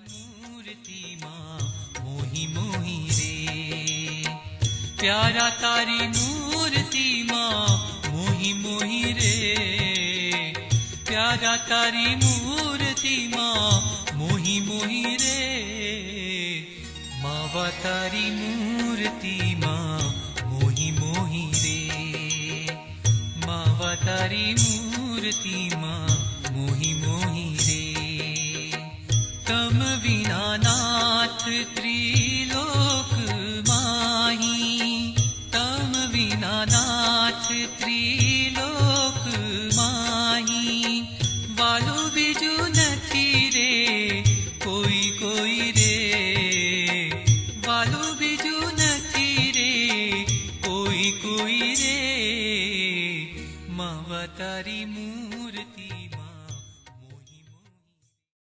मूर्ति माँ मोही मोही रे, प्यारा तारी मूर्ति माँ मोही मोही रे, प्यारा तारी मूर्ति माँ मोही मोही रे, मावा तारी मूर्ति माँ मोही मोही रे, मावा तारी मूर्ति माँ मोही मोही रे। तम विना नाथ त्रिलोक